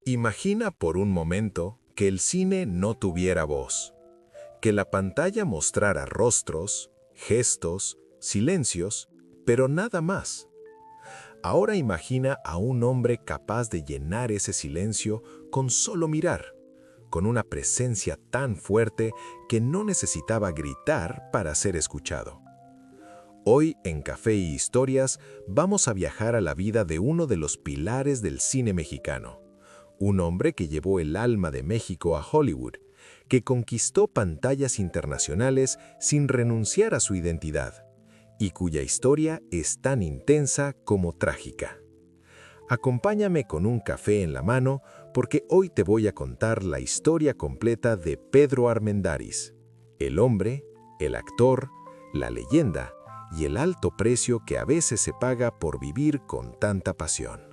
Imagina por un momento que el cine no tuviera voz, que la pantalla mostrara rostros, gestos, silencios, pero nada más. Ahora imagina a un hombre capaz de llenar ese silencio con solo mirar, con una presencia tan fuerte que no necesitaba gritar para ser escuchado. Hoy en Café y Historias vamos a viajar a la vida de uno de los pilares del cine mexicano, un hombre que llevó el alma de México a Hollywood, que conquistó pantallas internacionales sin renunciar a su identidad, y cuya historia es tan intensa como trágica. Acompáñame con un café en la mano porque hoy te voy a contar la historia completa de Pedro Armendáriz, el hombre, el actor, la leyenda y el alto precio que a veces se paga por vivir con tanta pasión.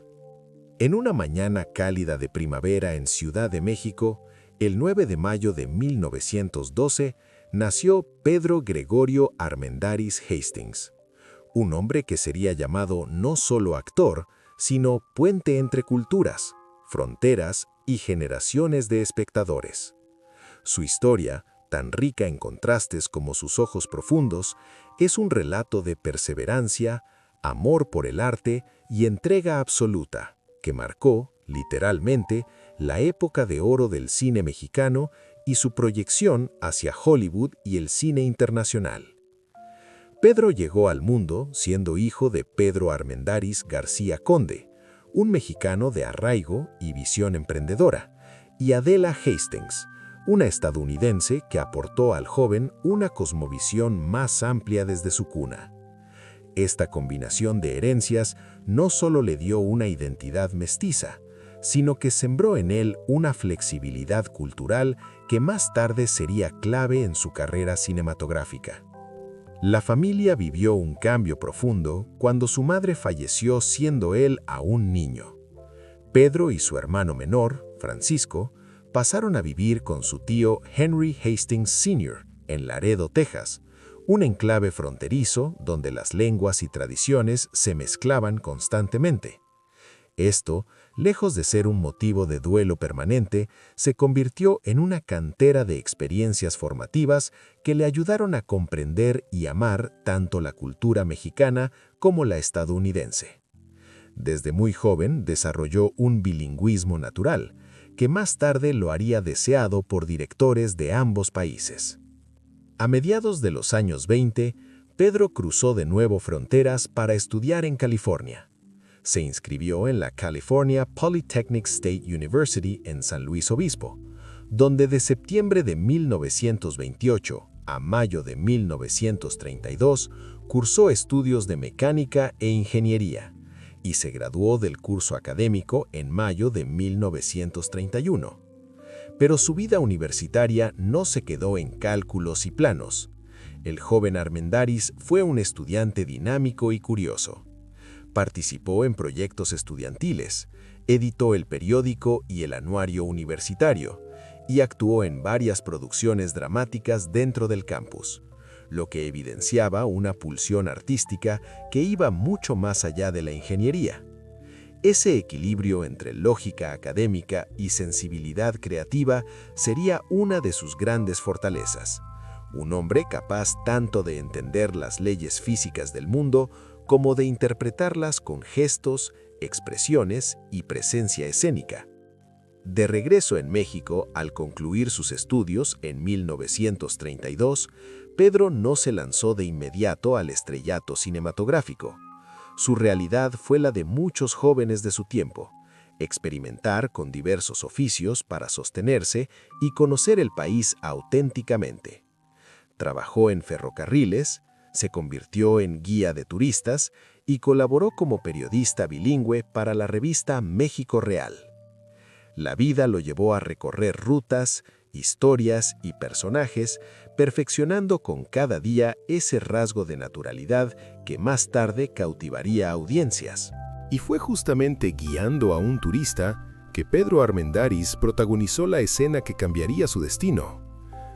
En una mañana cálida de primavera en Ciudad de México, el 9 de mayo de 1912, nació Pedro Gregorio Armendáriz Hastings, un hombre que sería llamado no solo actor, sino puente entre culturas, fronteras y generaciones de espectadores. Su historia, tan rica en contrastes como sus ojos profundos, es un relato de perseverancia, amor por el arte y entrega absoluta, que marcó, literalmente, la época de oro del cine mexicano y su proyección hacia Hollywood y el cine internacional. Pedro llegó al mundo siendo hijo de Pedro Armendáriz García Conde, un mexicano de arraigo y visión emprendedora, y Adela Hastings, una estadounidense que aportó al joven una cosmovisión más amplia desde su cuna. Esta combinación de herencias no solo le dio una identidad mestiza, sino que sembró en él una flexibilidad cultural que más tarde sería clave en su carrera cinematográfica. La familia vivió un cambio profundo cuando su madre falleció siendo él aún niño. Pedro y su hermano menor, Francisco, pasaron a vivir con su tío Henry Hastings Sr. en Laredo, Texas, un enclave fronterizo donde las lenguas y tradiciones se mezclaban constantemente. Esto, lejos de ser un motivo de duelo permanente, se convirtió en una cantera de experiencias formativas que le ayudaron a comprender y amar tanto la cultura mexicana como la estadounidense. Desde muy joven desarrolló un bilingüismo natural, que más tarde lo haría deseado por directores de ambos países. A mediados de los años 20, Pedro cruzó de nuevo fronteras para estudiar en California. Se inscribió en la California Polytechnic State University en San Luis Obispo, donde de septiembre de 1928 a mayo de 1932 cursó estudios de mecánica e ingeniería, y se graduó del curso académico en mayo de 1931. Pero su vida universitaria no se quedó en cálculos y planos. El joven Armendáriz fue un estudiante dinámico y curioso. Participó en proyectos estudiantiles, editó el periódico y el anuario universitario, y actuó en varias producciones dramáticas dentro del campus, lo que evidenciaba una pulsión artística que iba mucho más allá de la ingeniería. Ese equilibrio entre lógica académica y sensibilidad creativa sería una de sus grandes fortalezas. Un hombre capaz tanto de entender las leyes físicas del mundo como de interpretarlas con gestos, expresiones y presencia escénica. De regreso en México, al concluir sus estudios en 1932, Pedro no se lanzó de inmediato al estrellato cinematográfico. Su realidad fue la de muchos jóvenes de su tiempo: experimentar con diversos oficios para sostenerse y conocer el país auténticamente. Trabajó en ferrocarriles, se convirtió en guía de turistas y colaboró como periodista bilingüe para la revista México Real. La vida lo llevó a recorrer rutas, historias y personajes, perfeccionando con cada día ese rasgo de naturalidad que más tarde cautivaría a audiencias. Y fue justamente guiando a un turista que Pedro Armendáriz protagonizó la escena que cambiaría su destino.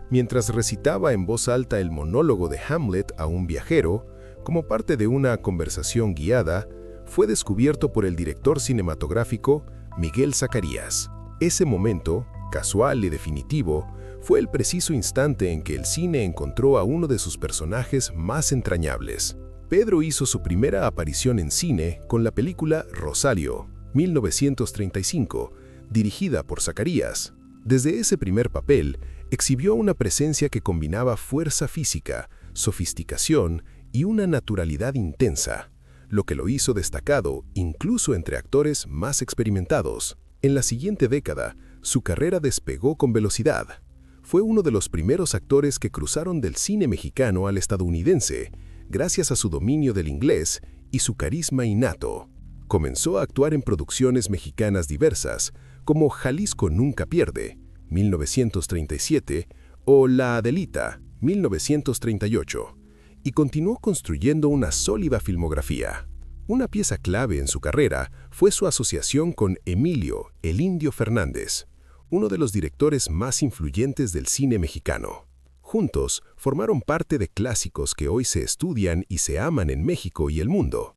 Mientras recitaba en voz alta el monólogo de Hamlet a un viajero, como parte de una conversación guiada, fue descubierto por el director cinematográfico Miguel Zacarías. Ese momento, casual y definitivo, fue el preciso instante en que el cine encontró a uno de sus personajes más entrañables. Pedro hizo su primera aparición en cine con la película Rosario, 1935, dirigida por Zacarías. Desde ese primer papel, exhibió una presencia que combinaba fuerza física, sofisticación y una naturalidad intensa, lo que lo hizo destacado incluso entre actores más experimentados. En la siguiente década, su carrera despegó con velocidad. Fue uno de los primeros actores que cruzaron del cine mexicano al estadounidense, gracias a su dominio del inglés y su carisma innato. Comenzó a actuar en producciones mexicanas diversas, como Jalisco Nunca Pierde, 1937, o La Adelita, 1938, y continuó construyendo una sólida filmografía. Una pieza clave en su carrera fue su asociación con Emilio "El Indio" Fernández, uno de los directores más influyentes del cine mexicano. Juntos, formaron parte de clásicos que hoy se estudian y se aman en México y el mundo.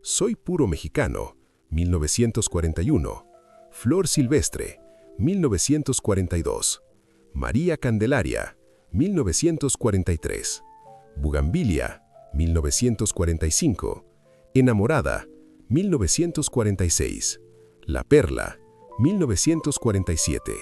Soy puro mexicano, 1941. Flor Silvestre, 1942. María Candelaria, 1943. Bugambilia, 1945. Enamorada, 1946. La Perla, 1947.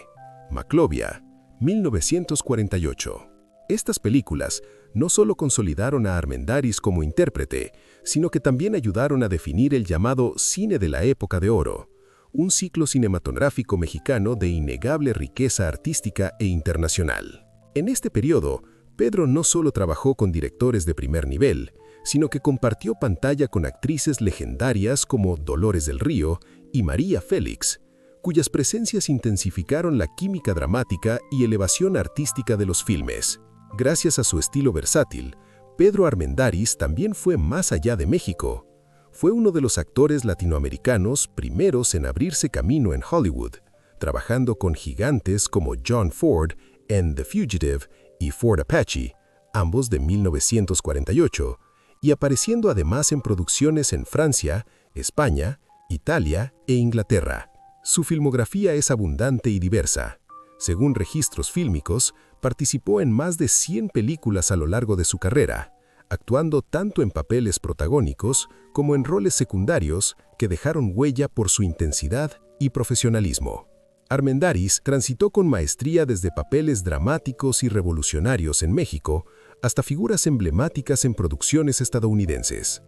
Maclovia, 1948. Estas películas no solo consolidaron a Armendáriz como intérprete, sino que también ayudaron a definir el llamado cine de la época de oro, un ciclo cinematográfico mexicano de innegable riqueza artística e internacional. En este periodo, Pedro no solo trabajó con directores de primer nivel, sino que compartió pantalla con actrices legendarias como Dolores del Río y María Félix, cuyas presencias intensificaron la química dramática y elevación artística de los filmes. Gracias a su estilo versátil, Pedro Armendáriz también fue más allá de México. Fue uno de los actores latinoamericanos primeros en abrirse camino en Hollywood, trabajando con gigantes como John Ford en The Fugitive y Fort Apache, ambos de 1948, y apareciendo además en producciones en Francia, España, Italia e Inglaterra. Su filmografía es abundante y diversa. Según registros fílmicos, participó en más de 100 películas a lo largo de su carrera, actuando tanto en papeles protagónicos como en roles secundarios que dejaron huella por su intensidad y profesionalismo. Armendáriz transitó con maestría desde papeles dramáticos y revolucionarios en México hasta figuras emblemáticas en producciones estadounidenses.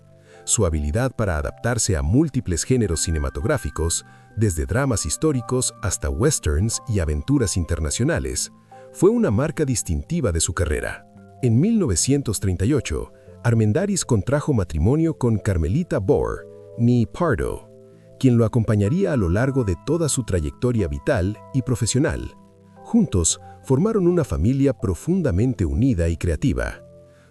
Su habilidad para adaptarse a múltiples géneros cinematográficos, desde dramas históricos hasta westerns y aventuras internacionales, fue una marca distintiva de su carrera. En 1938, Armendáriz contrajo matrimonio con Carmelita Bohr, née Pardo, quien lo acompañaría a lo largo de toda su trayectoria vital y profesional. Juntos, formaron una familia profundamente unida y creativa.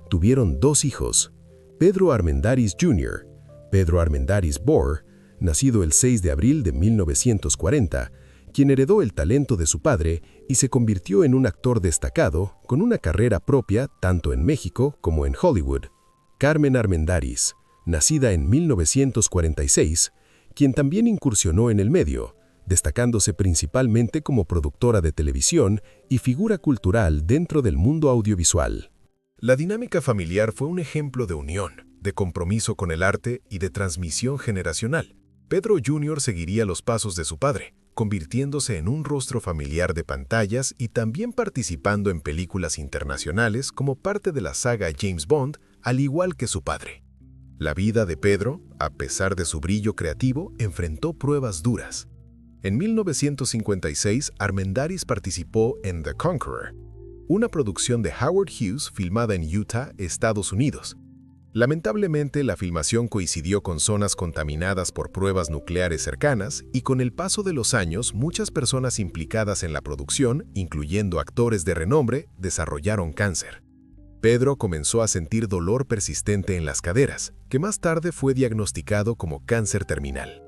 Tuvieron 2 hijos, Pedro Armendáriz Jr., Pedro Armendáriz Bohr, nacido el 6 de abril de 1940, quien heredó el talento de su padre y se convirtió en un actor destacado con una carrera propia tanto en México como en Hollywood. Carmen Armendáriz, nacida en 1946, quien también incursionó en el medio, destacándose principalmente como productora de televisión y figura cultural dentro del mundo audiovisual. La dinámica familiar fue un ejemplo de unión, de compromiso con el arte y de transmisión generacional. Pedro Jr. seguiría los pasos de su padre, convirtiéndose en un rostro familiar de pantallas y también participando en películas internacionales como parte de la saga James Bond, al igual que su padre. La vida de Pedro, a pesar de su brillo creativo, enfrentó pruebas duras. En 1956, Armendáriz participó en The Conqueror, una producción de Howard Hughes filmada en Utah, Estados Unidos. Lamentablemente, la filmación coincidió con zonas contaminadas por pruebas nucleares cercanas y con el paso de los años, muchas personas implicadas en la producción, incluyendo actores de renombre, desarrollaron cáncer. Pedro comenzó a sentir dolor persistente en las caderas, que más tarde fue diagnosticado como cáncer terminal.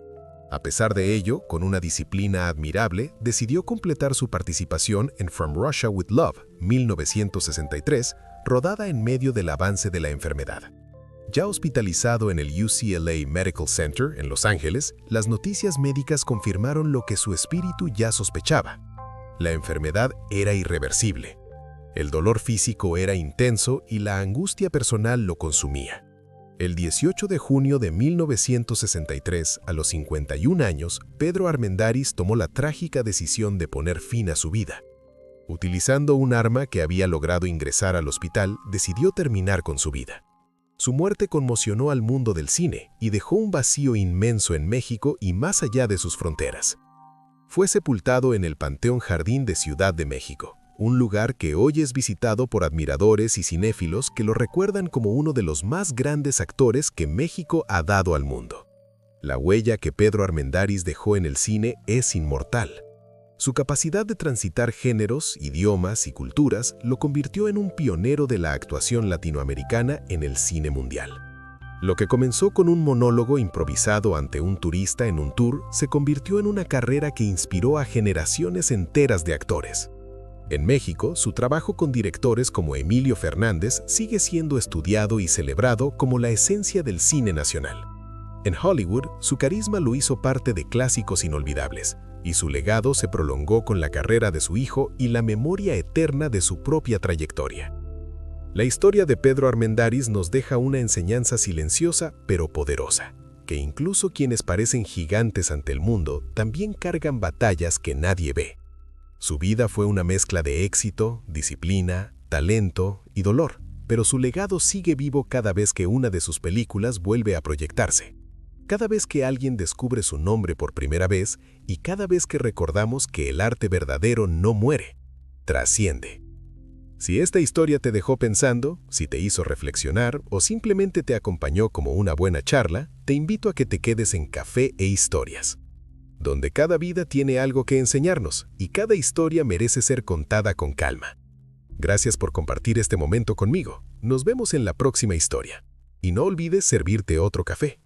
A pesar de ello, con una disciplina admirable, decidió completar su participación en From Russia with Love, 1963, rodada en medio del avance de la enfermedad. Ya hospitalizado en el UCLA Medical Center en Los Ángeles, las noticias médicas confirmaron lo que su espíritu ya sospechaba. La enfermedad era irreversible. El dolor físico era intenso y la angustia personal lo consumía. El 18 de junio de 1963, a los 51 años, Pedro Armendáriz tomó la trágica decisión de poner fin a su vida. Utilizando un arma que había logrado ingresar al hospital, decidió terminar con su vida. Su muerte conmocionó al mundo del cine y dejó un vacío inmenso en México y más allá de sus fronteras. Fue sepultado en el Panteón Jardín de Ciudad de México, un lugar que hoy es visitado por admiradores y cinéfilos que lo recuerdan como uno de los más grandes actores que México ha dado al mundo. La huella que Pedro Armendáriz dejó en el cine es inmortal. Su capacidad de transitar géneros, idiomas y culturas lo convirtió en un pionero de la actuación latinoamericana en el cine mundial. Lo que comenzó con un monólogo improvisado ante un turista en un tour se convirtió en una carrera que inspiró a generaciones enteras de actores. En México, su trabajo con directores como Emilio Fernández sigue siendo estudiado y celebrado como la esencia del cine nacional. En Hollywood, su carisma lo hizo parte de clásicos inolvidables, y su legado se prolongó con la carrera de su hijo y la memoria eterna de su propia trayectoria. La historia de Pedro Armendáriz nos deja una enseñanza silenciosa pero poderosa, que incluso quienes parecen gigantes ante el mundo también cargan batallas que nadie ve. Su vida fue una mezcla de éxito, disciplina, talento y dolor, pero su legado sigue vivo cada vez que una de sus películas vuelve a proyectarse. Cada vez que alguien descubre su nombre por primera vez y cada vez que recordamos que el arte verdadero no muere, trasciende. Si esta historia te dejó pensando, si te hizo reflexionar o simplemente te acompañó como una buena charla, te invito a que te quedes en Café e Historias, donde cada vida tiene algo que enseñarnos y cada historia merece ser contada con calma. Gracias por compartir este momento conmigo. Nos vemos en la próxima historia. Y no olvides servirte otro café.